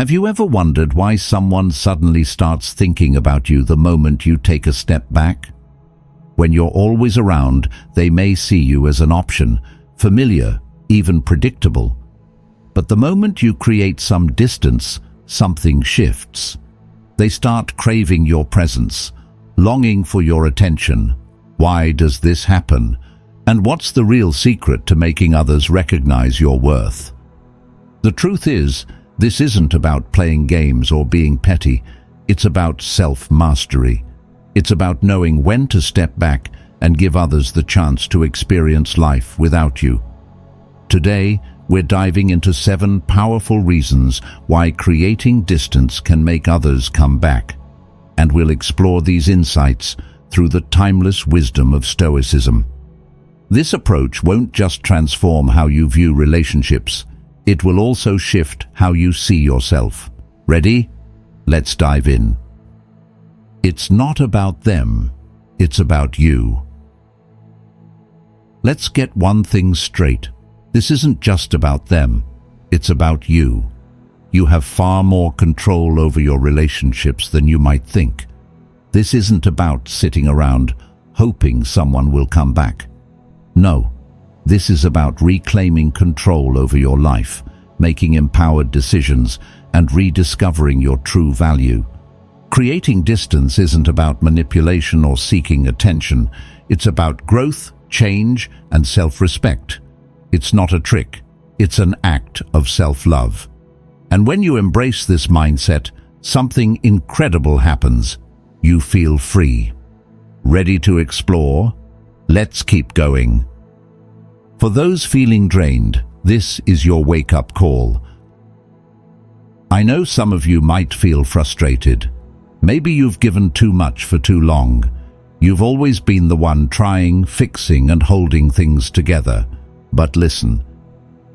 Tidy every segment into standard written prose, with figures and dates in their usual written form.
Have you ever wondered why someone suddenly starts thinking about you the moment you take a step back? When you're always around, they may see you as an option, familiar, even predictable. But the moment you create some distance, something shifts. They start craving your presence, longing for your attention. Why does this happen? And what's the real secret to making others recognize your worth? The truth is, this isn't about playing games or being petty. It's about self-mastery. It's about knowing when to step back and give others the chance to experience life without you. Today, we're diving into 7 powerful reasons why creating distance can make others come back. And we'll explore these insights through the timeless wisdom of Stoicism. This approach won't just transform how you view relationships, it will also shift how you see yourself. Ready? Let's dive in. It's not about them, it's about you. Let's get one thing straight. This isn't just about them, it's about you. You have far more control over your relationships than you might think. This isn't about sitting around hoping someone will come back. No, this is about reclaiming control over your life, making empowered decisions, and rediscovering your true value. Creating distance isn't about manipulation or seeking attention. It's about growth, change, and self-respect. It's not a trick, it's an act of self-love. And when you embrace this mindset, something incredible happens. You feel free. Ready to explore? Let's keep going. For those feeling drained, this is your wake-up call. I know some of you might feel frustrated. Maybe you've given too much for too long. You've always been the one trying, fixing, and holding things together. But listen,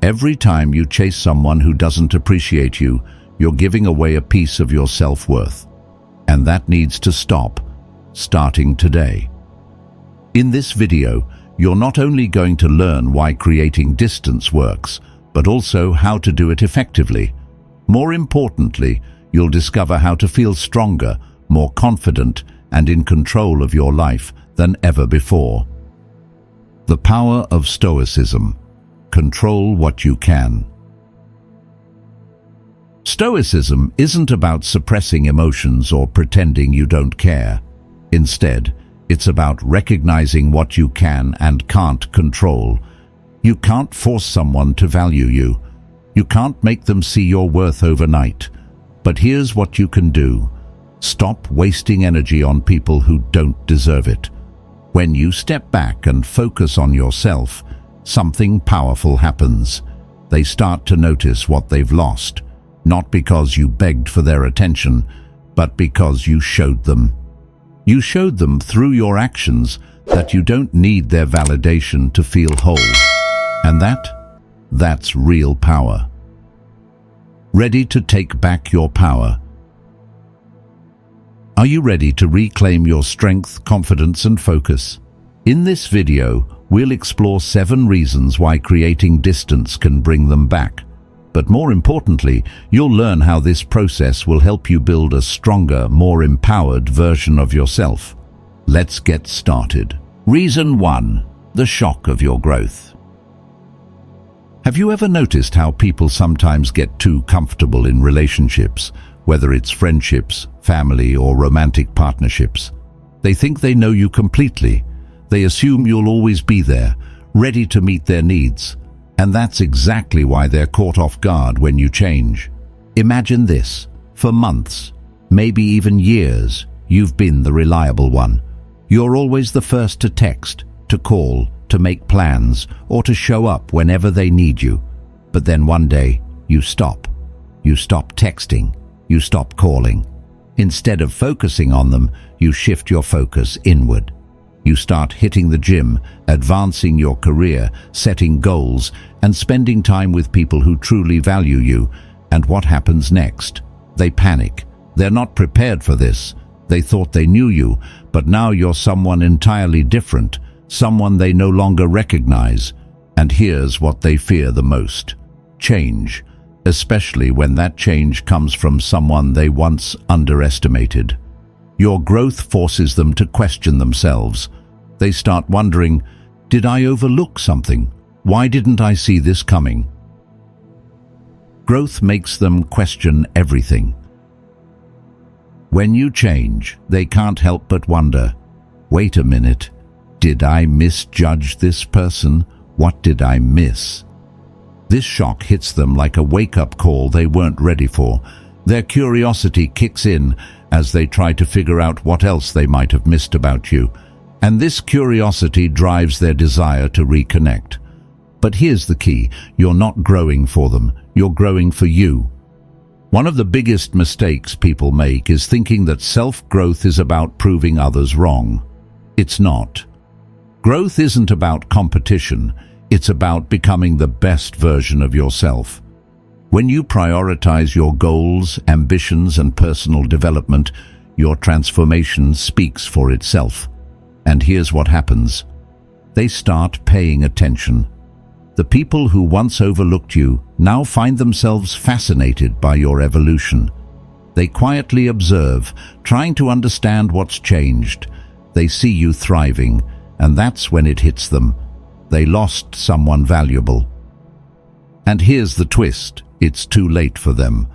every time you chase someone who doesn't appreciate you, you're giving away a piece of your self-worth. And that needs to stop, starting today. In this video, you're not only going to learn why creating distance works, but also how to do it effectively. More importantly, you'll discover how to feel stronger, more confident, and in control of your life than ever before. The power of Stoicism. Control what you can. Stoicism isn't about suppressing emotions or pretending you don't care. Instead, it's about recognizing what you can and can't control. You can't force someone to value you. You can't make them see your worth overnight. But here's what you can do. Stop wasting energy on people who don't deserve it. When you step back and focus on yourself, something powerful happens. They start to notice what they've lost, not because you begged for their attention, but because you showed them. You showed them through your actions that you don't need their validation to feel whole. And that's real power. Ready to take back your power? Are you ready to reclaim your strength, confidence, and focus? In this video, we'll explore 7 reasons why creating distance can bring them back. But more importantly, you'll learn how this process will help you build a stronger, more empowered version of yourself. Let's get started. Reason 1. The shock of your growth. Have you ever noticed how people sometimes get too comfortable in relationships, whether it's friendships, family, or romantic partnerships? They think they know you completely. They assume you'll always be there, ready to meet their needs. And that's exactly why they're caught off guard when you change. Imagine this. For months, maybe even years, you've been the reliable one. You're always the first to text, to call, to make plans, or to show up whenever they need you. But then one day, you stop. You stop texting. You stop calling. Instead of focusing on them, you shift your focus inward. You start hitting the gym, advancing your career, setting goals, and spending time with people who truly value you. And what happens next? They panic. They're not prepared for this. They thought they knew you, but now you're someone entirely different, someone they no longer recognize. And here's what they fear the most: change. especially when that change comes from someone they once underestimated. Your growth forces them to question themselves. They start wondering, did I overlook something? Why didn't I see this coming? Growth makes them question everything. When you change, they can't help but wonder, wait a minute, did I misjudge this person? What did I miss? This shock hits them like a wake-up call they weren't ready for. Their curiosity kicks in as they try to figure out what else they might have missed about you. And this curiosity drives their desire to reconnect. But here's the key, you're not growing for them, you're growing for you. One of the biggest mistakes people make is thinking that self-growth is about proving others wrong. It's not. Growth isn't about competition, it's about becoming the best version of yourself. When you prioritize your goals, ambitions, and personal development, your transformation speaks for itself. And here's what happens. They start paying attention. The people who once overlooked you now find themselves fascinated by your evolution. They quietly observe, trying to understand what's changed. They see you thriving, and that's when it hits them. They lost someone valuable. And here's the twist, it's too late for them.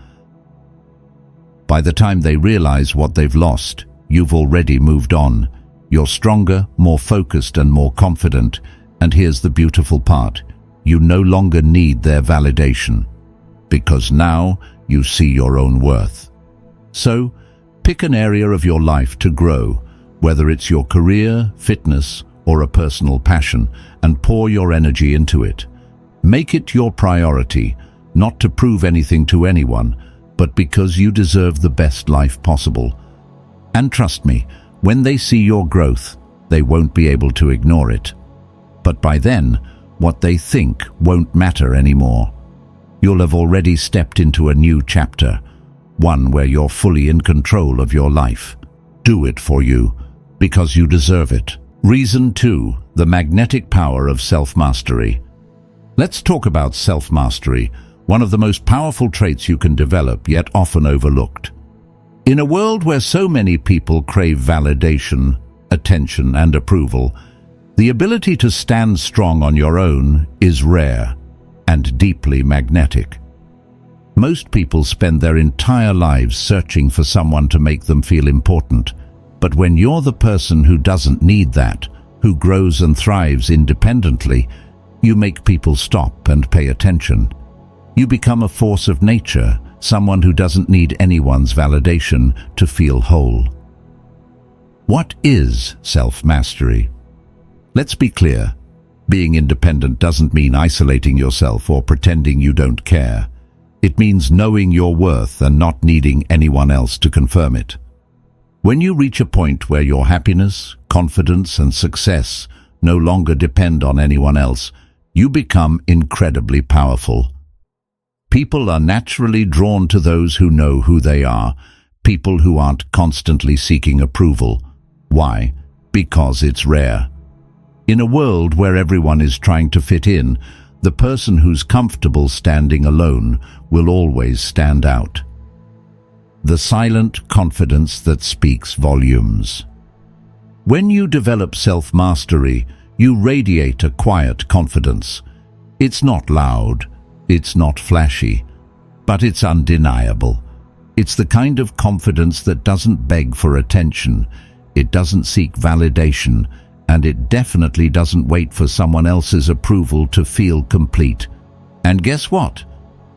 By the time they realize what they've lost, you've already moved on. You're stronger, more focused, and more confident. And here's the beautiful part. You no longer need their validation, because now you see your own worth. So, pick an area of your life to grow, whether it's your career, fitness, or a personal passion, and pour your energy into it. Make it your priority, not to prove anything to anyone, but because you deserve the best life possible. And trust me, when they see your growth, they won't be able to ignore it. But by then, what they think won't matter anymore. You'll have already stepped into a new chapter, one where you're fully in control of your life. Do it for you, because you deserve it. Reason 2, the magnetic power of self-mastery. Let's talk about self-mastery, one of the most powerful traits you can develop, yet often overlooked. In a world where so many people crave validation, attention, and approval, the ability to stand strong on your own is rare and deeply magnetic. Most people spend their entire lives searching for someone to make them feel important. But when you're the person who doesn't need that, who grows and thrives independently, you make people stop and pay attention. You become a force of nature, someone who doesn't need anyone's validation to feel whole. What is self-mastery? Let's be clear. Being independent doesn't mean isolating yourself or pretending you don't care. It means knowing your worth and not needing anyone else to confirm it. When you reach a point where your happiness, confidence, and success no longer depend on anyone else, you become incredibly powerful. People are naturally drawn to those who know who they are, people who aren't constantly seeking approval. Why? Because it's rare. In a world where everyone is trying to fit in, the person who's comfortable standing alone will always stand out. The silent confidence that speaks volumes. When you develop self-mastery, you radiate a quiet confidence. It's not loud, it's not flashy, but it's undeniable. It's the kind of confidence that doesn't beg for attention, it doesn't seek validation, and it definitely doesn't wait for someone else's approval to feel complete. And guess what?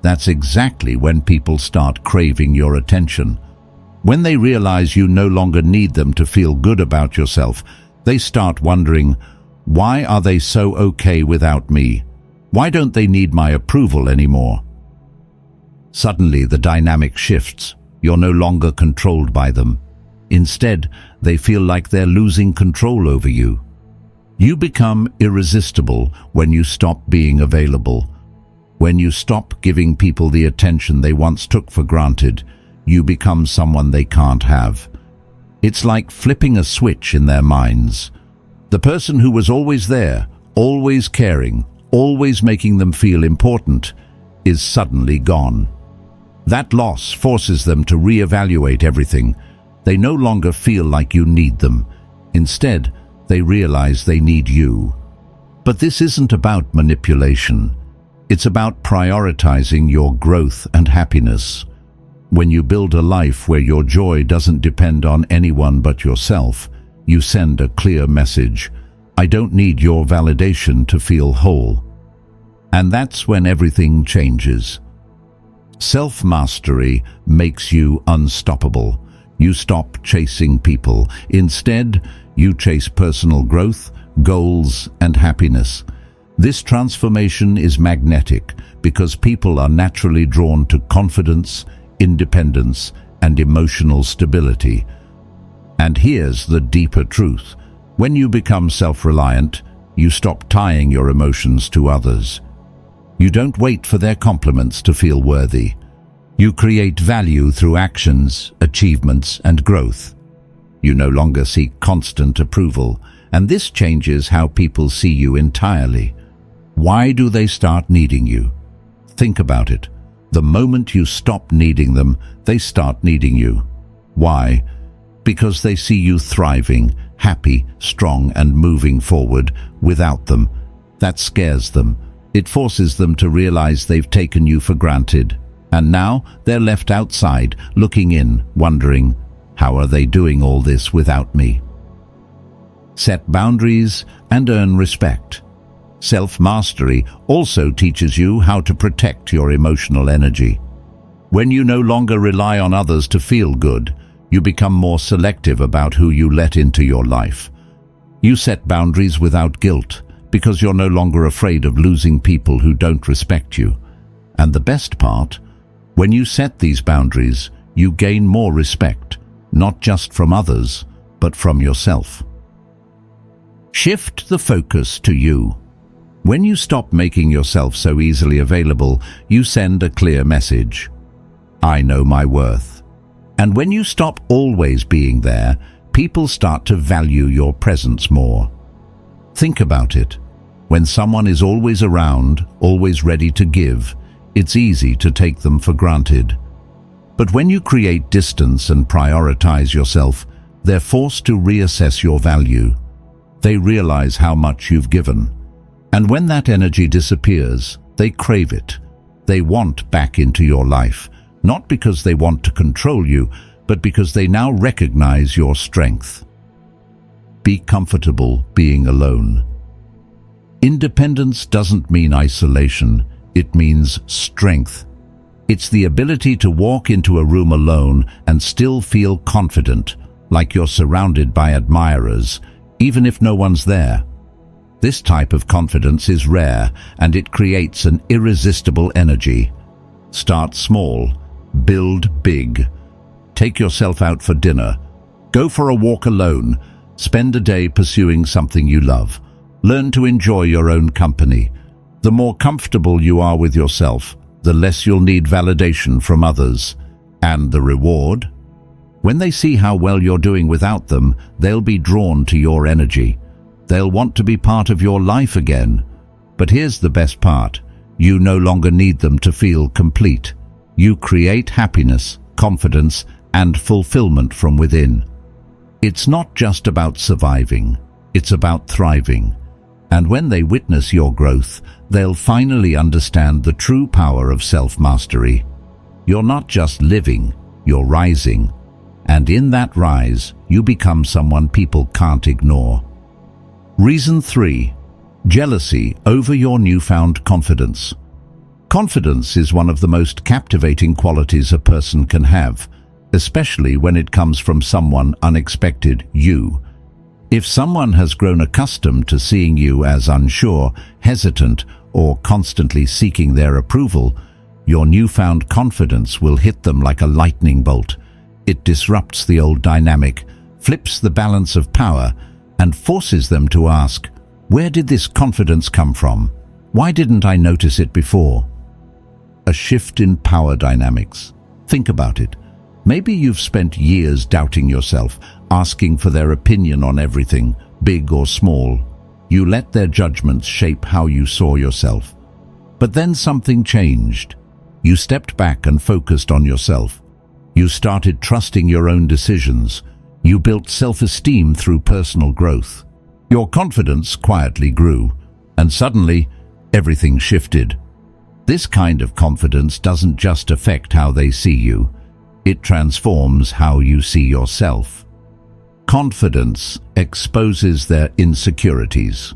That's exactly when people start craving your attention. When they realize you no longer need them to feel good about yourself, they start wondering, why are they so okay without me? Why don't they need my approval anymore? Suddenly the dynamic shifts. You're no longer controlled by them. Instead, they feel like they're losing control over you. You become irresistible when you stop being available. When you stop giving people the attention they once took for granted, you become someone they can't have. It's like flipping a switch in their minds. The person who was always there, always caring, always making them feel important, is suddenly gone. That loss forces them to reevaluate everything. They no longer feel like you need them. Instead, they realize they need you. But this isn't about manipulation. It's about prioritizing your growth and happiness. When you build a life where your joy doesn't depend on anyone but yourself, you send a clear message: I don't need your validation to feel whole. And that's when everything changes. Self-mastery makes you unstoppable. You stop chasing people. Instead, you chase personal growth, goals, and happiness. This transformation is magnetic because people are naturally drawn to confidence, independence, and emotional stability. And here's the deeper truth. When you become self-reliant, you stop tying your emotions to others. You don't wait for their compliments to feel worthy. You create value through actions, achievements, and growth. You no longer seek constant approval, and this changes how people see you entirely. Why do they start needing you? Think about it. The moment you stop needing them, they start needing you. Why? Because they see you thriving, happy, strong, and moving forward without them. That scares them. It forces them to realize they've taken you for granted. And now they're left outside, looking in, wondering, how are they doing all this without me? Set boundaries and earn respect. Self-mastery also teaches you how to protect your emotional energy. When you no longer rely on others to feel good, you become more selective about who you let into your life. You set boundaries without guilt, because you're no longer afraid of losing people who don't respect you. And the best part, when you set these boundaries, you gain more respect, not just from others, but from yourself. Shift the focus to you. When you stop making yourself so easily available, you send a clear message: I know my worth. And when you stop always being there, people start to value your presence more. Think about it. When someone is always around, always ready to give, it's easy to take them for granted. But when you create distance and prioritize yourself, they're forced to reassess your value. They realize how much you've given. And when that energy disappears, they crave it. They want back into your life, not because they want to control you, but because they now recognize your strength. Be comfortable being alone. Independence doesn't mean isolation, it means strength. It's the ability to walk into a room alone and still feel confident, like you're surrounded by admirers, even if no one's there. This type of confidence is rare, and it creates an irresistible energy. Start small, build big. Take yourself out for dinner. Go for a walk alone. Spend a day pursuing something you love. Learn to enjoy your own company. The more comfortable you are with yourself, the less you'll need validation from others. And the reward? When they see how well you're doing without them, they'll be drawn to your energy. They'll want to be part of your life again. But here's the best part. You no longer need them to feel complete. You create happiness, confidence, and fulfillment from within. It's not just about surviving. It's about thriving. And when they witness your growth, they'll finally understand the true power of self-mastery. You're not just living, you're rising. And in that rise, you become someone people can't ignore. Reason 3. Jealousy over your newfound confidence. Confidence is one of the most captivating qualities a person can have, especially when it comes from someone unexpected, you. If someone has grown accustomed to seeing you as unsure, hesitant, or constantly seeking their approval, your newfound confidence will hit them like a lightning bolt. It disrupts the old dynamic, flips the balance of power, and forces them to ask, where did this confidence come from? Why didn't I notice it before? A shift in power dynamics. Think about it. Maybe you've spent years doubting yourself, asking for their opinion on everything, big or small. You let their judgments shape how you saw yourself. But then something changed. You stepped back and focused on yourself. You started trusting your own decisions. You built self-esteem through personal growth. Your confidence quietly grew, and suddenly, everything shifted. This kind of confidence doesn't just affect how they see you, it transforms how you see yourself. Confidence exposes their insecurities.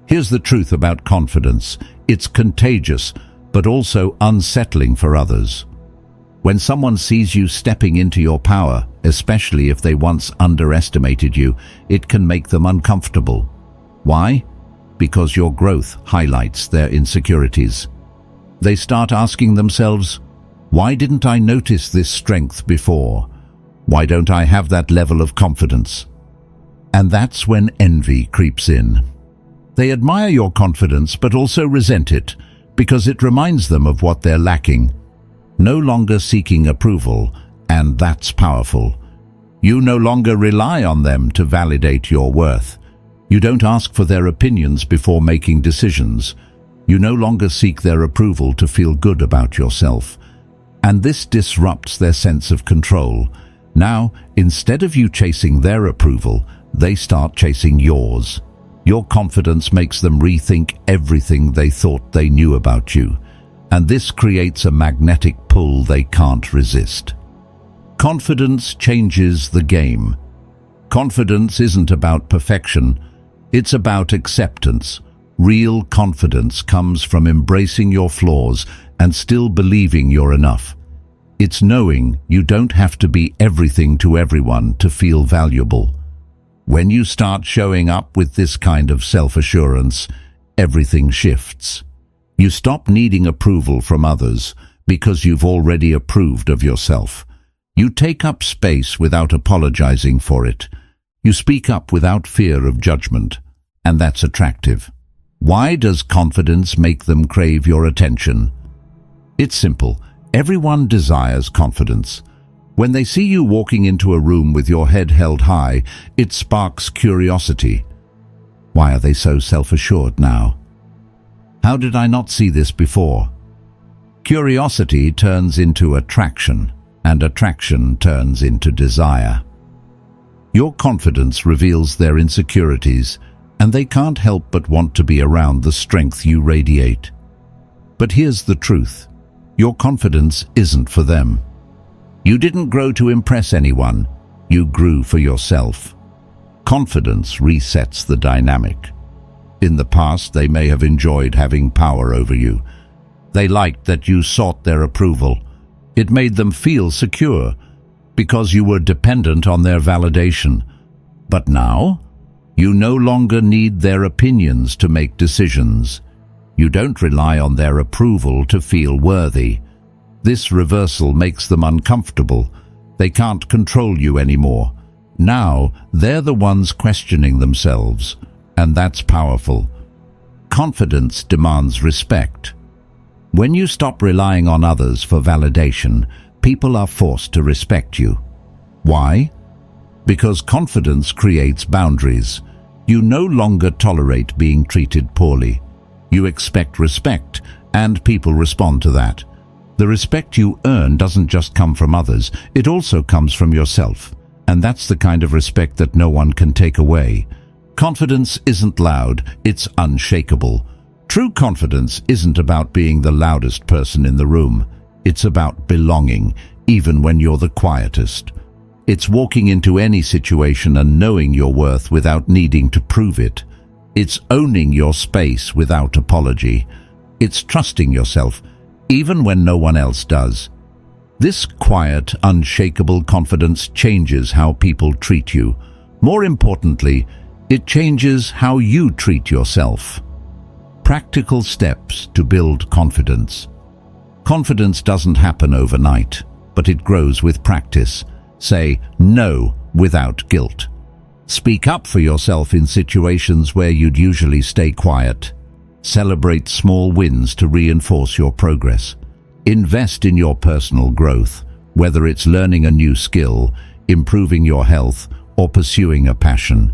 Here's the truth about confidence. It's contagious, but also unsettling for others. When someone sees you stepping into your power, especially if they once underestimated you, it can make them uncomfortable. Why? Because your growth highlights their insecurities. They start asking themselves, why didn't I notice this strength before? Why don't I have that level of confidence? And that's when envy creeps in. They admire your confidence but also resent it because it reminds them of what they're lacking. No longer seeking approval, and that's powerful. You no longer rely on them to validate your worth. You don't ask for their opinions before making decisions. You no longer seek their approval to feel good about yourself. And this disrupts their sense of control. Now, instead of you chasing their approval, they start chasing yours. Your confidence makes them rethink everything they thought they knew about you, and this creates a magnetic pull they can't resist. Confidence changes the game. Confidence isn't about perfection, it's about acceptance. Real confidence comes from embracing your flaws and still believing you're enough. It's knowing you don't have to be everything to everyone to feel valuable. When you start showing up with this kind of self-assurance, everything shifts. You stop needing approval from others because you've already approved of yourself. You take up space without apologizing for it. You speak up without fear of judgment, and that's attractive. Why does confidence make them crave your attention? It's simple. Everyone desires confidence. When they see you walking into a room with your head held high, it sparks curiosity. Why are they so self-assured now? How did I not see this before? Curiosity turns into attraction, and attraction turns into desire. Your confidence reveals their insecurities, and they can't help but want to be around the strength you radiate. But here's the truth. Your confidence isn't for them. You didn't grow to impress anyone. You grew for yourself. Confidence resets the dynamic. In the past, they may have enjoyed having power over you. They liked that you sought their approval. It made them feel secure because you were dependent on their validation. But now, you no longer need their opinions to make decisions. You don't rely on their approval to feel worthy. This reversal makes them uncomfortable. They can't control you anymore. Now, they're the ones questioning themselves, and that's powerful. Confidence demands respect. When you stop relying on others for validation, people are forced to respect you. Why? Because confidence creates boundaries. You no longer tolerate being treated poorly. You expect respect, and people respond to that. The respect you earn doesn't just come from others, it also comes from yourself. And that's the kind of respect that no one can take away. Confidence isn't loud, it's unshakable. True confidence isn't about being the loudest person in the room. It's about belonging, even when you're the quietest. It's walking into any situation and knowing your worth without needing to prove it. It's owning your space without apology. It's trusting yourself, even when no one else does. This quiet, unshakable confidence changes how people treat you. More importantly, it changes how you treat yourself. Practical steps to build confidence. Confidence doesn't happen overnight, but it grows with practice. Say no without guilt. Speak up for yourself in situations where you'd usually stay quiet. Celebrate small wins to reinforce your progress. Invest in your personal growth, whether it's learning a new skill, improving your health, or pursuing a passion.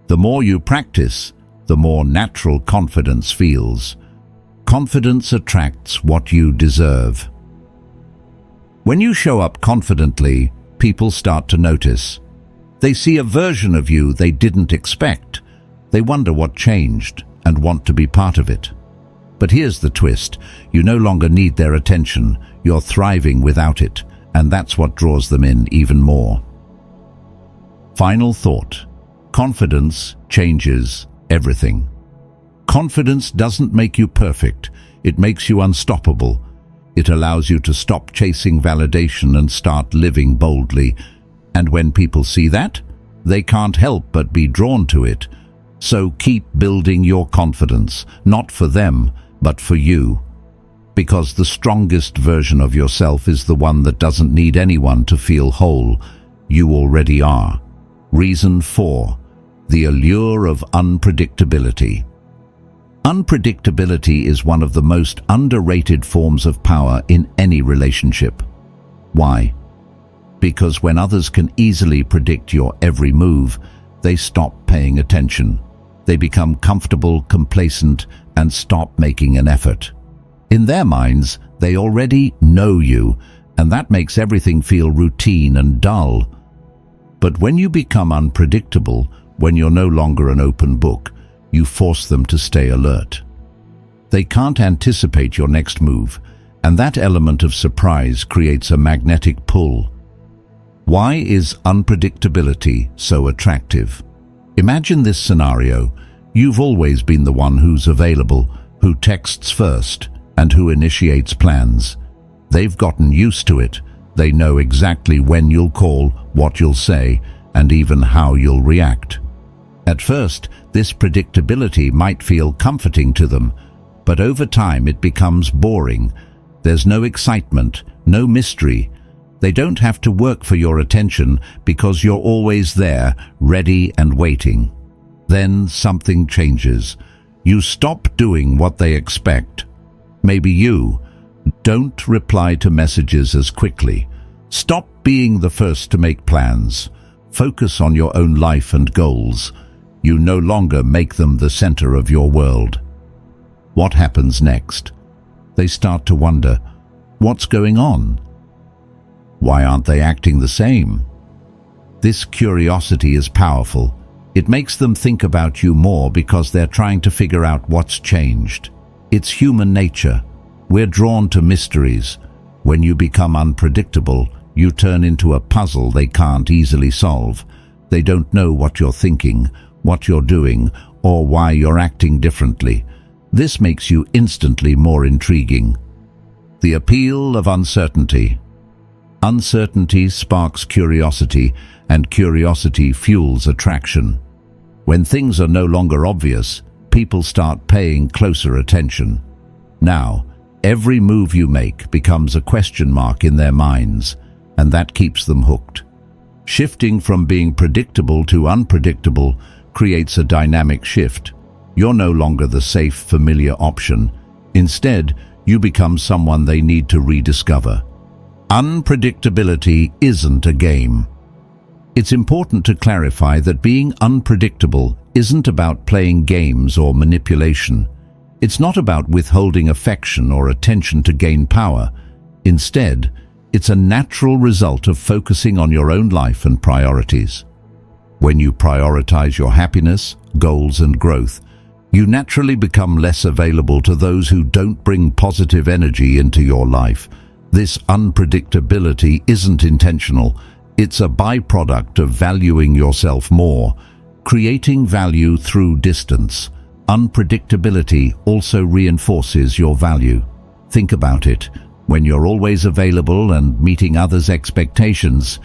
The more you practice, the more natural confidence feels. Confidence attracts what you deserve. When you show up confidently, people start to notice. They see a version of you they didn't expect. They wonder what changed and want to be part of it. But here's the twist. You no longer need their attention. You're thriving without it, and that's what draws them in even more. Final thought. Confidence changes everything. Confidence doesn't make you perfect. It makes you unstoppable. It allows you to stop chasing validation and start living boldly. And when people see that, they can't help but be drawn to it. So keep building your confidence, not for them, but for you. Because the strongest version of yourself is the one that doesn't need anyone to feel whole. You already are. Reason 4. The allure of unpredictability. Unpredictability is one of the most underrated forms of power in any relationship. Why? Because when others can easily predict your every move, they stop paying attention. They become comfortable, complacent, and stop making an effort. In their minds, they already know you, and that makes everything feel routine and dull. But when you become unpredictable, when you're no longer an open book, you force them to stay alert. They can't anticipate your next move, and that element of surprise creates a magnetic pull. Why is unpredictability so attractive? Imagine this scenario. You've always been the one who's available, who texts first, and who initiates plans. They've gotten used to it. They know exactly when you'll call, what you'll say, and even how you'll react. At first, this predictability might feel comforting to them, but over time it becomes boring. There's no excitement, no mystery. They don't have to work for your attention because you're always there, ready and waiting. Then something changes. You stop doing what they expect. Maybe you don't reply to messages as quickly. Stop being the first to make plans. Focus on your own life and goals. You no longer make them the center of your world. What happens next? They start to wonder, what's going on? Why aren't they acting the same? This curiosity is powerful. It makes them think about you more because they're trying to figure out what's changed. It's human nature. We're drawn to mysteries. When you become unpredictable, you turn into a puzzle they can't easily solve. They don't know what you're thinking, what you're doing, or why you're acting differently. This makes you instantly more intriguing. The appeal of uncertainty. Uncertainty sparks curiosity, and curiosity fuels attraction. When things are no longer obvious, people start paying closer attention. Now, every move you make becomes a question mark in their minds, and that keeps them hooked. Shifting from being predictable to unpredictable creates a dynamic shift. You're no longer the safe, familiar option. Instead, you become someone they need to rediscover. Unpredictability isn't a game. It's important to clarify that being unpredictable isn't about playing games or manipulation. It's not about withholding affection or attention to gain power. Instead, it's a natural result of focusing on your own life and priorities. When you prioritize your happiness, goals, and growth, you naturally become less available to those who don't bring positive energy into your life. This unpredictability isn't intentional. It's a byproduct of valuing yourself more, creating value through distance. Unpredictability also reinforces your value. Think about it. When you're always available and meeting others' expectations,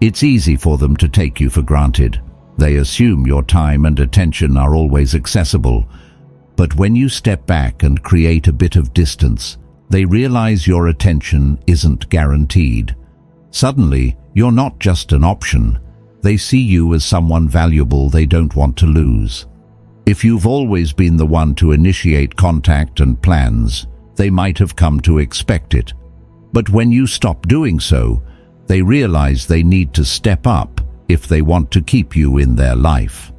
it's easy for them to take you for granted. They assume your time and attention are always accessible. But when you step back and create a bit of distance, they realize your attention isn't guaranteed. Suddenly, you're not just an option. They see you as someone valuable they don't want to lose. If you've always been the one to initiate contact and plans, they might have come to expect it. But when you stop doing so, they realize they need to step up if they want to keep you in their life.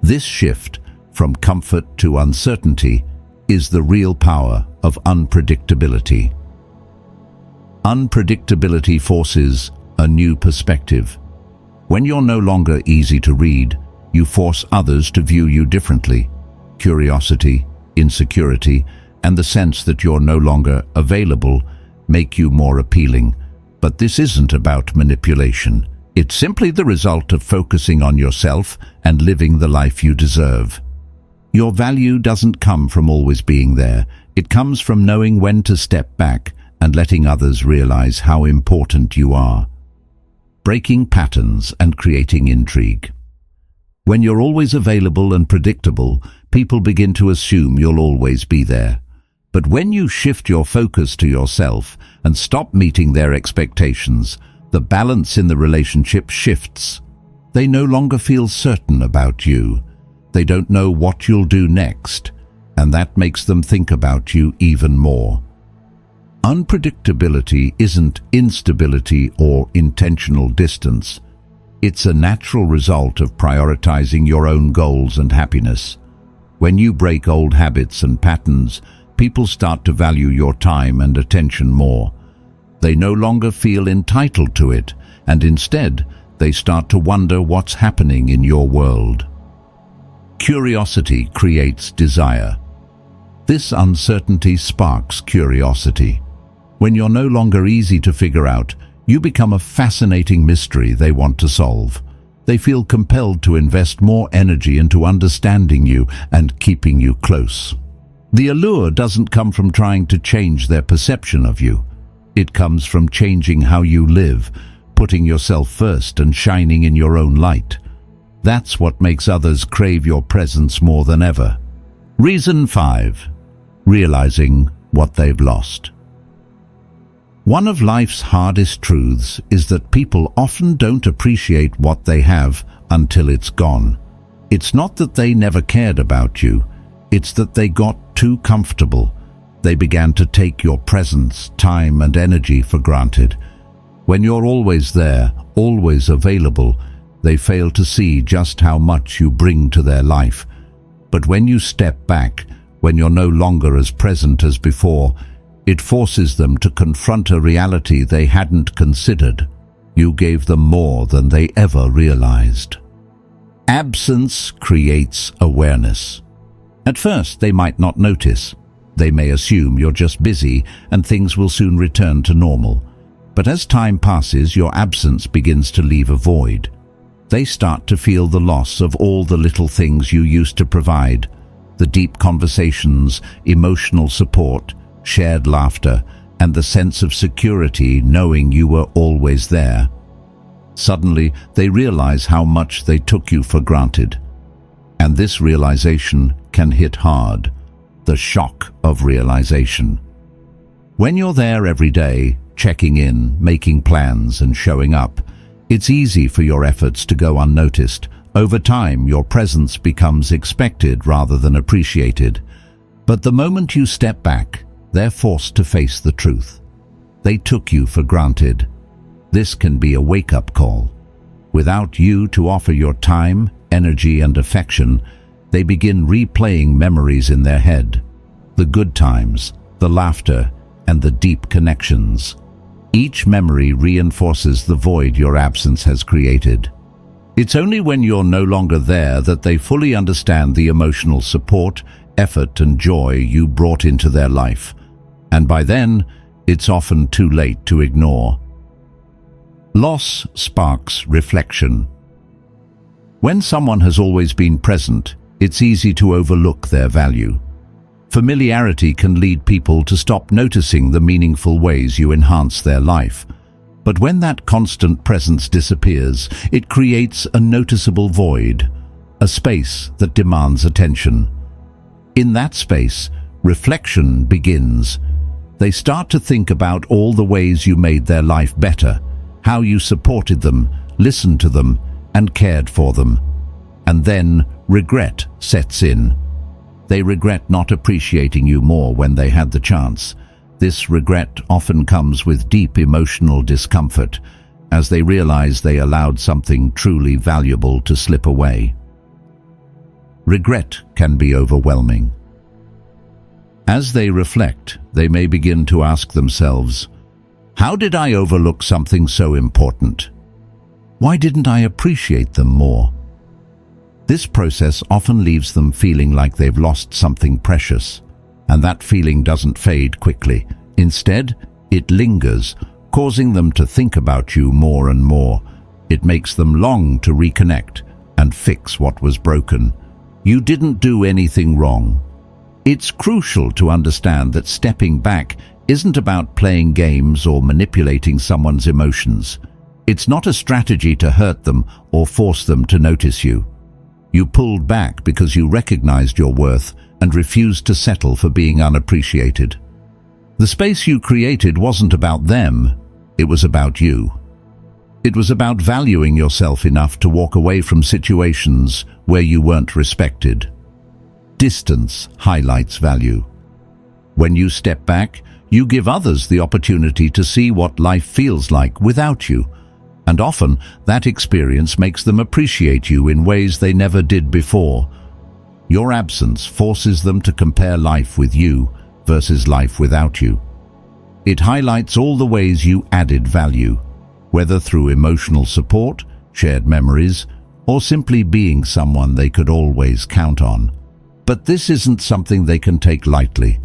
This shift from comfort to uncertainty is the real power of unpredictability. Unpredictability forces a new perspective. When you're no longer easy to read, you force others to view you differently. Curiosity, insecurity, and the sense that you're no longer available make you more appealing. But this isn't about manipulation. It's simply the result of focusing on yourself and living the life you deserve. Your value doesn't come from always being there. It comes from knowing when to step back and letting others realize how important you are. Breaking patterns and creating intrigue. When you're always available and predictable, people begin to assume you'll always be there. But when you shift your focus to yourself and stop meeting their expectations, the balance in the relationship shifts. They no longer feel certain about you. They don't know what you'll do next, and that makes them think about you even more. Unpredictability isn't instability or intentional distance. It's a natural result of prioritizing your own goals and happiness. When you break old habits and patterns, people start to value your time and attention more. They no longer feel entitled to it, and instead, they start to wonder what's happening in your world. Curiosity creates desire. This uncertainty sparks curiosity. When you're no longer easy to figure out, you become a fascinating mystery they want to solve. They feel compelled to invest more energy into understanding you and keeping you close. The allure doesn't come from trying to change their perception of you. It comes from changing how you live, putting yourself first and shining in your own light. That's what makes others crave your presence more than ever. Reason 5. Realizing what they've lost. One of life's hardest truths is that people often don't appreciate what they have until it's gone. It's not that they never cared about you, it's that they got too comfortable. They began to take your presence, time, and energy for granted. When you're always there, always available, they fail to see just how much you bring to their life. But when you step back, when you're no longer as present as before, it forces them to confront a reality they hadn't considered. You gave them more than they ever realized. Absence creates awareness. At first, they might not notice. They may assume you're just busy and things will soon return to normal. But as time passes, your absence begins to leave a void. They start to feel the loss of all the little things you used to provide, the deep conversations, emotional support, shared laughter, and the sense of security knowing you were always there. Suddenly, they realize how much they took you for granted. And this realization can hit hard, the shock of realization. When you're there every day, checking in, making plans, and showing up, it's easy for your efforts to go unnoticed. Over time, your presence becomes expected rather than appreciated. But the moment you step back, they're forced to face the truth. They took you for granted. This can be a wake-up call. Without you to offer your time, energy, and affection, they begin replaying memories in their head. The good times, the laughter, and the deep connections. Each memory reinforces the void your absence has created. It's only when you're no longer there that they fully understand the emotional support, effort, and joy you brought into their life. And by then, it's often too late to ignore. Loss sparks reflection. When someone has always been present, it's easy to overlook their value. Familiarity can lead people to stop noticing the meaningful ways you enhance their life. But when that constant presence disappears, it creates a noticeable void, a space that demands attention. In that space, reflection begins. They start to think about all the ways you made their life better, how you supported them, listened to them, and cared for them. And then regret sets in. They regret not appreciating you more when they had the chance. This regret often comes with deep emotional discomfort, as they realize they allowed something truly valuable to slip away. Regret can be overwhelming. As they reflect, they may begin to ask themselves, how did I overlook something so important? Why didn't I appreciate them more? This process often leaves them feeling like they've lost something precious, and that feeling doesn't fade quickly. Instead, it lingers, causing them to think about you more and more. It makes them long to reconnect and fix what was broken. You didn't do anything wrong. It's crucial to understand that stepping back isn't about playing games or manipulating someone's emotions. It's not a strategy to hurt them or force them to notice you. You pulled back because you recognized your worth and refused to settle for being unappreciated. The space you created wasn't about them, it was about you. It was about valuing yourself enough to walk away from situations where you weren't respected. Distance highlights value. When you step back, you give others the opportunity to see what life feels like without you, and often that experience makes them appreciate you in ways they never did before. Your absence forces them to compare life with you versus life without you. It highlights all the ways you added value, whether through emotional support, shared memories, or simply being someone they could always count on. But this isn't something they can take lightly.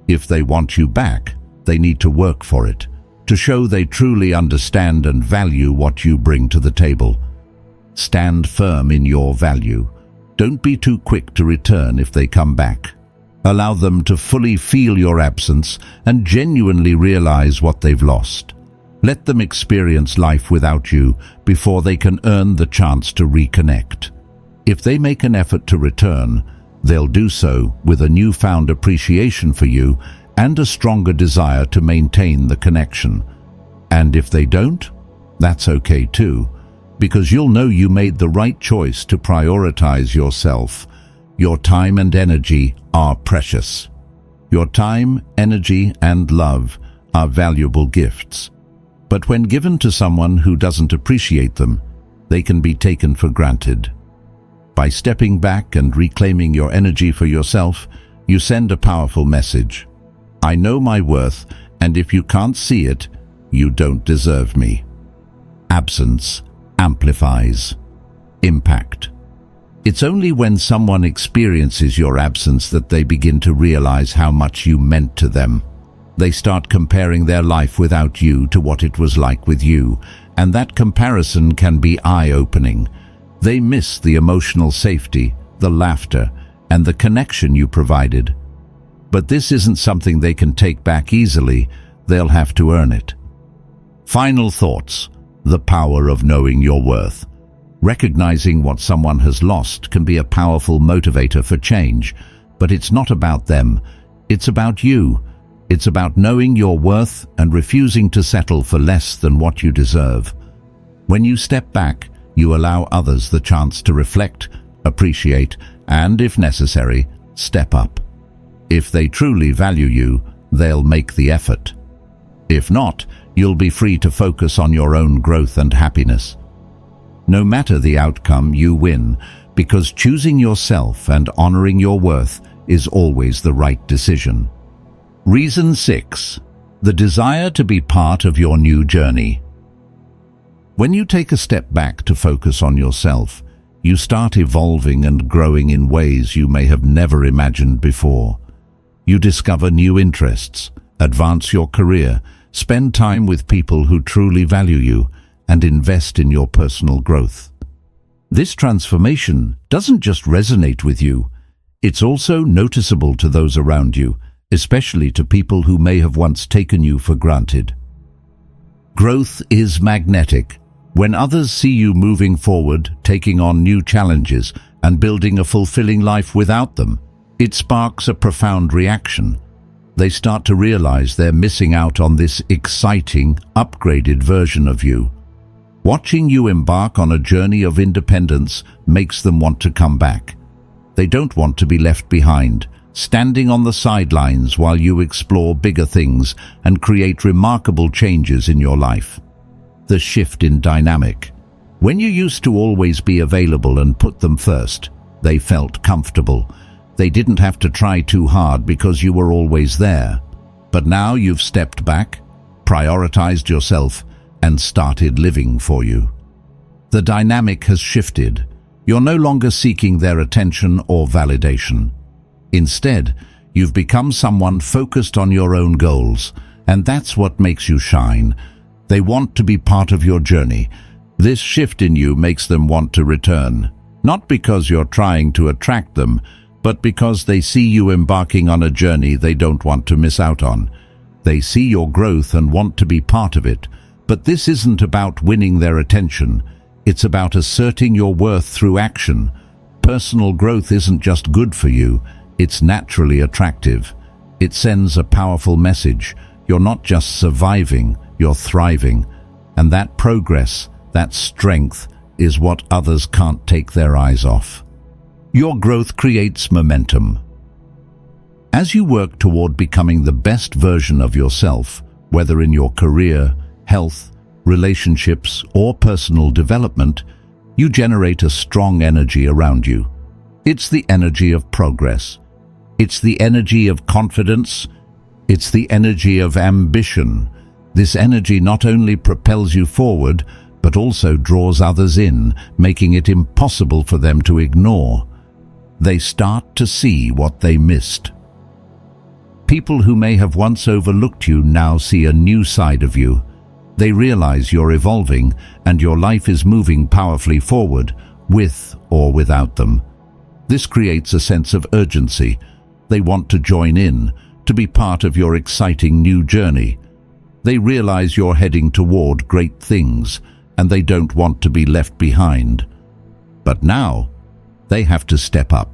If they want you back, they need to work for it, to show they truly understand and value what you bring to the table. Stand firm in your value. Don't be too quick to return if they come back. Allow them to fully feel your absence and genuinely realize what they've lost. Let them experience life without you before they can earn the chance to reconnect. If they make an effort to return, they'll do so with a newfound appreciation for you and a stronger desire to maintain the connection. And if they don't, that's okay too, because you'll know you made the right choice to prioritize yourself. Your time and energy are precious. Your time, energy, and love are valuable gifts. But when given to someone who doesn't appreciate them, they can be taken for granted. By stepping back and reclaiming your energy for yourself, you send a powerful message. I know my worth, and if you can't see it, you don't deserve me. Absence amplifies impact. It's only when someone experiences your absence that they begin to realize how much you meant to them. They start comparing their life without you to what it was like with you, and that comparison can be eye-opening. They miss the emotional safety, the laughter, and the connection you provided. But this isn't something they can take back easily. They'll have to earn it. Final thoughts. The power of knowing your worth. Recognizing what someone has lost can be a powerful motivator for change, but it's not about them. It's about you. It's about knowing your worth and refusing to settle for less than what you deserve. When you step back, you allow others the chance to reflect, appreciate, and, if necessary, step up. If they truly value you, they'll make the effort. If not, you'll be free to focus on your own growth and happiness. No matter the outcome, you win, because choosing yourself and honoring your worth is always the right decision. Reason 6. The desire to be part of your new journey. When you take a step back to focus on yourself, you start evolving and growing in ways you may have never imagined before. You discover new interests, advance your career, spend time with people who truly value you, and invest in your personal growth. This transformation doesn't just resonate with you, it's also noticeable to those around you, especially to people who may have once taken you for granted. Growth is magnetic. When others see you moving forward, taking on new challenges, and building a fulfilling life without them, it sparks a profound reaction. They start to realize they're missing out on this exciting, upgraded version of you. Watching you embark on a journey of independence makes them want to come back. They don't want to be left behind, standing on the sidelines while you explore bigger things and create remarkable changes in your life. The shift in dynamic. When you used to always be available and put them first, they felt comfortable. They didn't have to try too hard because you were always there. But now you've stepped back, prioritized yourself, and started living for you. The dynamic has shifted. You're no longer seeking their attention or validation. Instead, you've become someone focused on your own goals, and that's what makes you shine. They want to be part of your journey. This shift in you makes them want to return, not because you're trying to attract them, but because they see you embarking on a journey they don't want to miss out on. They see your growth and want to be part of it. But this isn't about winning their attention. It's about asserting your worth through action. Personal growth isn't just good for you, it's naturally attractive. It sends a powerful message. You're not just surviving, you're thriving. And that progress, that strength, is what others can't take their eyes off. Your growth creates momentum. As you work toward becoming the best version of yourself, whether in your career, health, relationships, or personal development, you generate a strong energy around you. It's the energy of progress. It's the energy of confidence. It's the energy of ambition. This energy not only propels you forward, but also draws others in, making it impossible for them to ignore. They start to see what they missed. People who may have once overlooked you now see a new side of you. They realize you're evolving and your life is moving powerfully forward, with or without them. This creates a sense of urgency. They want to join in, to be part of your exciting new journey. They realize you're heading toward great things, and they don't want to be left behind. But now, they have to step up.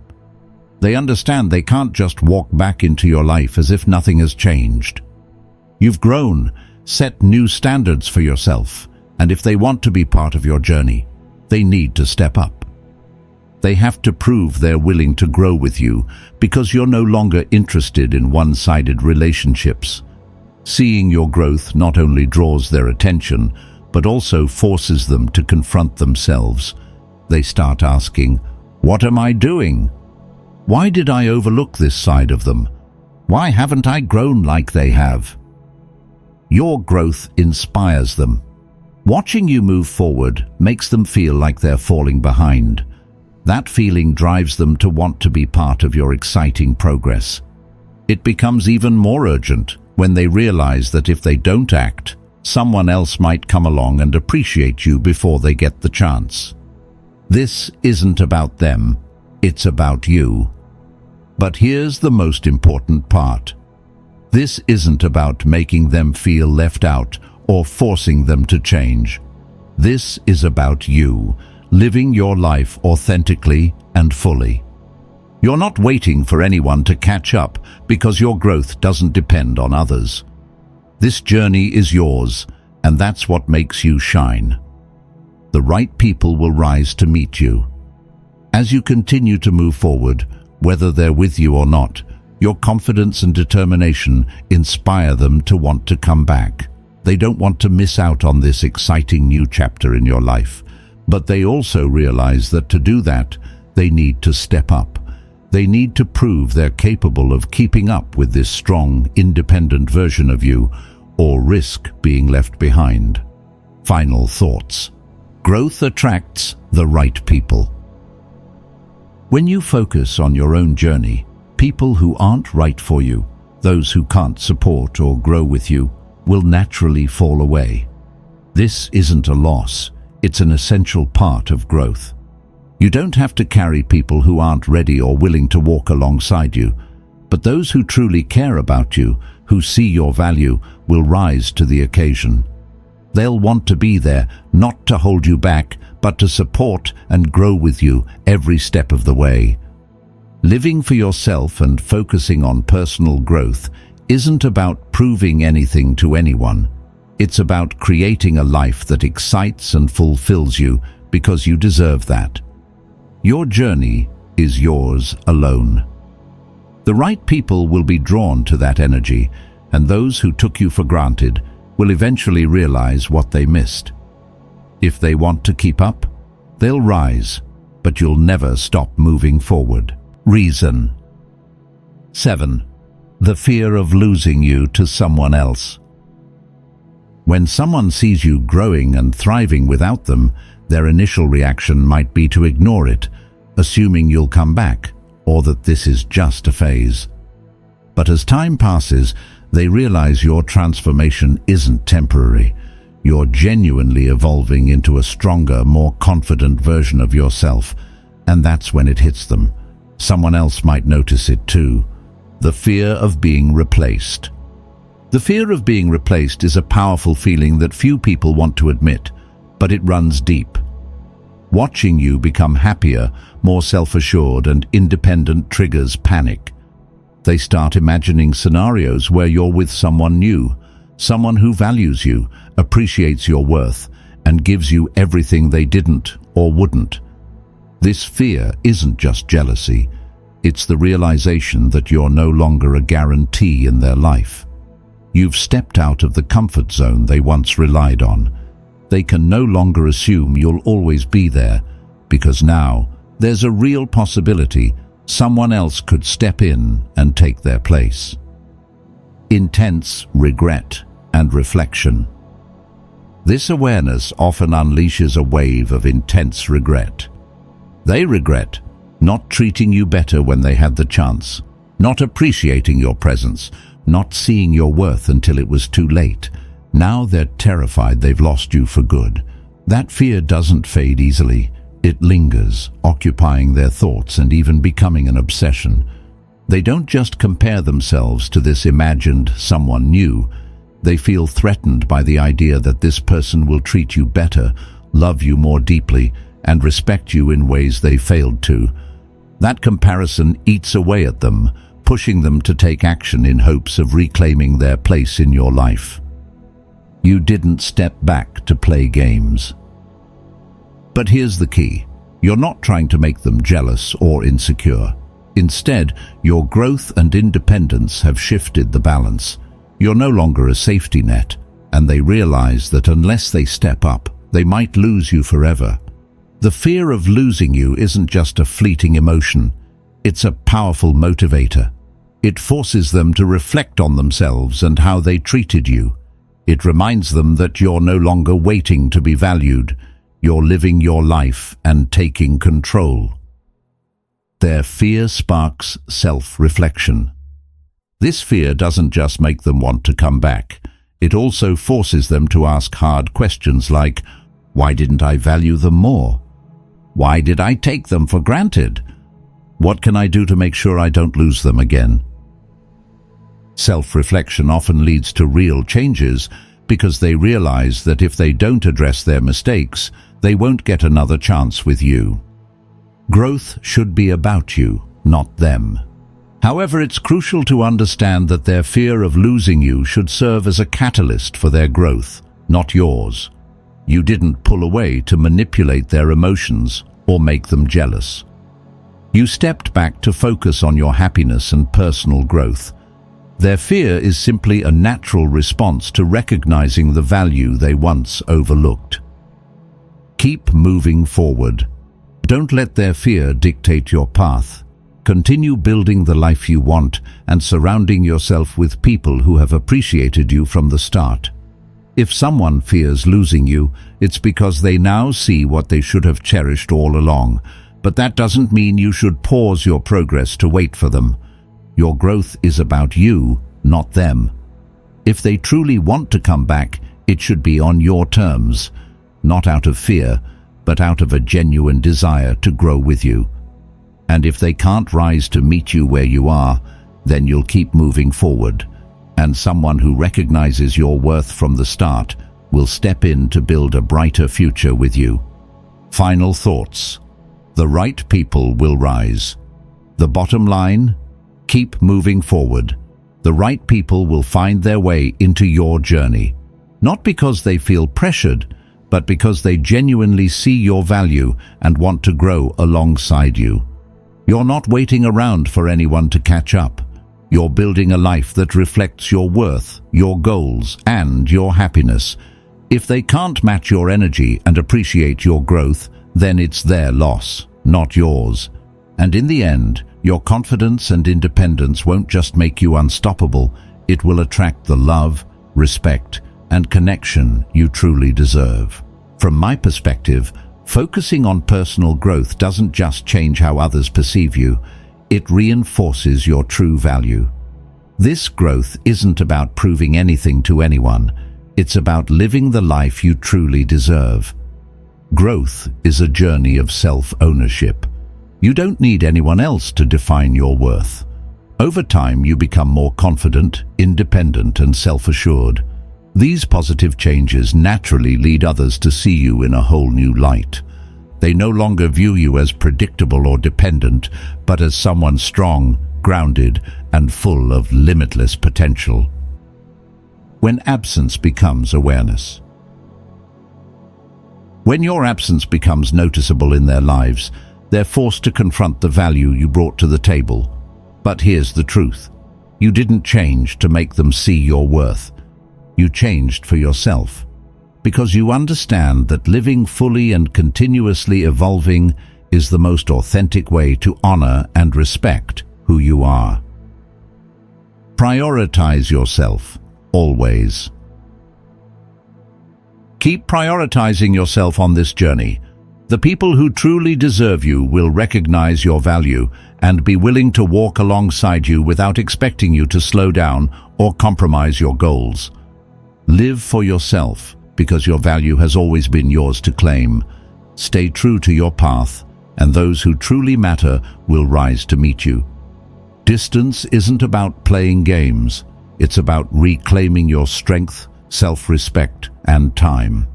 They understand they can't just walk back into your life as if nothing has changed. You've grown, set new standards for yourself, and if they want to be part of your journey, they need to step up. They have to prove they're willing to grow with you because you're no longer interested in one-sided relationships. Seeing your growth not only draws their attention, but also forces them to confront themselves. They start asking, "What am I doing? Why did I overlook this side of them? Why haven't I grown like they have?" Your growth inspires them. Watching you move forward makes them feel like they're falling behind. That feeling drives them to want to be part of your exciting progress. It becomes even more urgent when they realize that if they don't act, someone else might come along and appreciate you before they get the chance. This isn't about them, it's about you. But here's the most important part. This isn't about making them feel left out or forcing them to change. This is about you, living your life authentically and fully. You're not waiting for anyone to catch up because your growth doesn't depend on others. This journey is yours, and that's what makes you shine. The right people will rise to meet you. As you continue to move forward, whether they're with you or not, your confidence and determination inspire them to want to come back. They don't want to miss out on this exciting new chapter in your life, but they also realize that to do that, they need to step up. They need to prove they're capable of keeping up with this strong, independent version of you, or risk being left behind. Final thoughts. Growth attracts the right people. When you focus on your own journey, people who aren't right for you, those who can't support or grow with you, will naturally fall away. This isn't a loss, it's an essential part of growth. You don't have to carry people who aren't ready or willing to walk alongside you, but those who truly care about you, who see your value, will rise to the occasion. They'll want to be there, not to hold you back, but to support and grow with you every step of the way. Living for yourself and focusing on personal growth isn't about proving anything to anyone. It's about creating a life that excites and fulfills you because you deserve that. Your journey is yours alone. The right people will be drawn to that energy, and those who took you for granted will eventually realize what they missed. If they want to keep up, they'll rise, but you'll never stop moving forward. Reason. 7. The fear of losing you to someone else. When someone sees you growing and thriving without them, their initial reaction might be to ignore it, assuming you'll come back, or that this is just a phase. But as time passes, they realize your transformation isn't temporary. You're genuinely evolving into a stronger, more confident version of yourself, and that's when it hits them. Someone else might notice it too. The fear of being replaced. The fear of being replaced is a powerful feeling that few people want to admit, but it runs deep. Watching you become happier, more self-assured and independent triggers panic. They start imagining scenarios where you're with someone new, someone who values you, appreciates your worth, and gives you everything they didn't or wouldn't. This fear isn't just jealousy. It's the realization that you're no longer a guarantee in their life. You've stepped out of the comfort zone they once relied on. They can no longer assume you'll always be there, because now there's a real possibility someone else could step in and take their place. Intense regret and reflection. This awareness often unleashes a wave of intense regret. They regret not treating you better when they had the chance, not appreciating your presence, not seeing your worth until it was too late. Now they're terrified they've lost you for good. That fear doesn't fade easily. It lingers, occupying their thoughts and even becoming an obsession. They don't just compare themselves to this imagined someone new. They feel threatened by the idea that this person will treat you better, love you more deeply, and respect you in ways they failed to. That comparison eats away at them, pushing them to take action in hopes of reclaiming their place in your life. You didn't step back to play games. But here's the key. You're not trying to make them jealous or insecure. Instead, your growth and independence have shifted the balance. You're no longer a safety net, and they realize that unless they step up, they might lose you forever. The fear of losing you isn't just a fleeting emotion. It's a powerful motivator. It forces them to reflect on themselves and how they treated you. It reminds them that you're no longer waiting to be valued. You're living your life and taking control. Their fear sparks self-reflection. This fear doesn't just make them want to come back. It also forces them to ask hard questions like, why didn't I value them more? Why did I take them for granted? What can I do to make sure I don't lose them again? Self-reflection often leads to real changes because they realize that if they don't address their mistakes, they won't get another chance with you. Growth should be about you, not them. However, it's crucial to understand that their fear of losing you should serve as a catalyst for their growth, not yours. You didn't pull away to manipulate their emotions or make them jealous. You stepped back to focus on your happiness and personal growth. Their fear is simply a natural response to recognizing the value they once overlooked. Keep moving forward. Don't let their fear dictate your path. Continue building the life you want and surrounding yourself with people who have appreciated you from the start. If someone fears losing you, it's because they now see what they should have cherished all along. But that doesn't mean you should pause your progress to wait for them. Your growth is about you, not them. If they truly want to come back, it should be on your terms, not out of fear, but out of a genuine desire to grow with you. And if they can't rise to meet you where you are, then you'll keep moving forward. And someone who recognizes your worth from the start will step in to build a brighter future with you. Final thoughts. The right people will rise. The bottom line? Keep moving forward. The right people will find their way into your journey. Not because they feel pressured, but because they genuinely see your value and want to grow alongside you. You're not waiting around for anyone to catch up. You're building a life that reflects your worth, your goals, and your happiness. If they can't match your energy and appreciate your growth, then it's their loss, not yours. And in the end, Your confidence and independence won't just make you unstoppable, it will attract the love, respect, and connection you truly deserve. From my perspective, focusing on personal growth doesn't just change how others perceive you, it reinforces your true value. This growth isn't about proving anything to anyone, it's about living the life you truly deserve. Growth is a journey of self-ownership. You don't need anyone else to define your worth. Over time, you become more confident, independent, and self-assured. These positive changes naturally lead others to see you in a whole new light. They no longer view you as predictable or dependent, but as someone strong, grounded, and full of limitless potential. When absence becomes awareness. When your absence becomes noticeable in their lives, they're forced to confront the value you brought to the table. But here's the truth. You didn't change to make them see your worth. You changed for yourself, because you understand that living fully and continuously evolving is the most authentic way to honor and respect who you are. Prioritize yourself, always. Keep prioritizing yourself on this journey. The people who truly deserve you will recognize your value and be willing to walk alongside you without expecting you to slow down or compromise your goals. Live for yourself, because your value has always been yours to claim. Stay true to your path, and those who truly matter will rise to meet you. Distance isn't about playing games. It's about reclaiming your strength, self-respect, and time.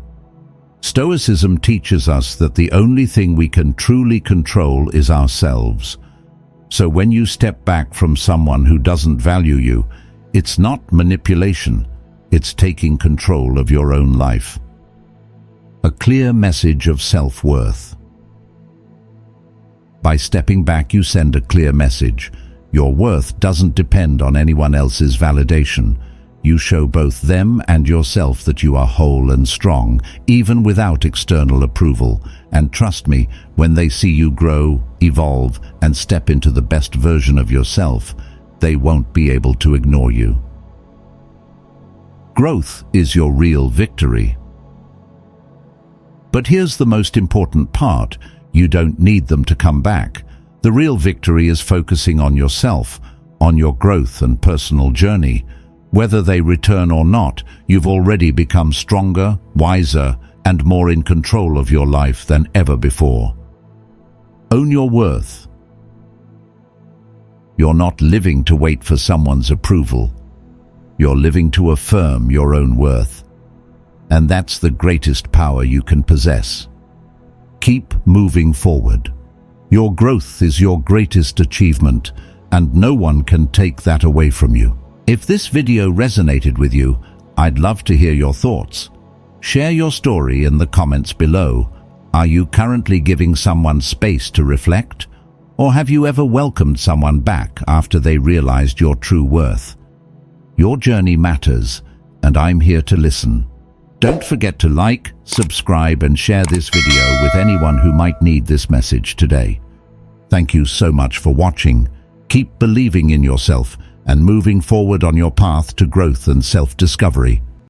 Stoicism teaches us that the only thing we can truly control is ourselves. So when you step back from someone who doesn't value you, it's not manipulation. It's taking control of your own life. A clear message of self-worth. By stepping back, you send a clear message. Your worth doesn't depend on anyone else's validation. You show both them and yourself that you are whole and strong, even without external approval. And trust me, when they see you grow, evolve, and step into the best version of yourself, they won't be able to ignore you. Growth is your real victory. But here's the most important part. You don't need them to come back. The real victory is focusing on yourself, on your growth and personal journey. Whether they return or not, you've already become stronger, wiser, and more in control of your life than ever before. Own your worth. You're not living to wait for someone's approval. You're living to affirm your own worth. And that's the greatest power you can possess. Keep moving forward. Your growth is your greatest achievement, and no one can take that away from you. If this video resonated with you, I'd love to hear your thoughts. Share your story in the comments below. Are you currently giving someone space to reflect? Or have you ever welcomed someone back after they realized your true worth? Your journey matters, and I'm here to listen. Don't forget to like, subscribe, and share this video with anyone who might need this message today. Thank you so much for watching. Keep believing in yourself and moving forward on your path to growth and self-discovery.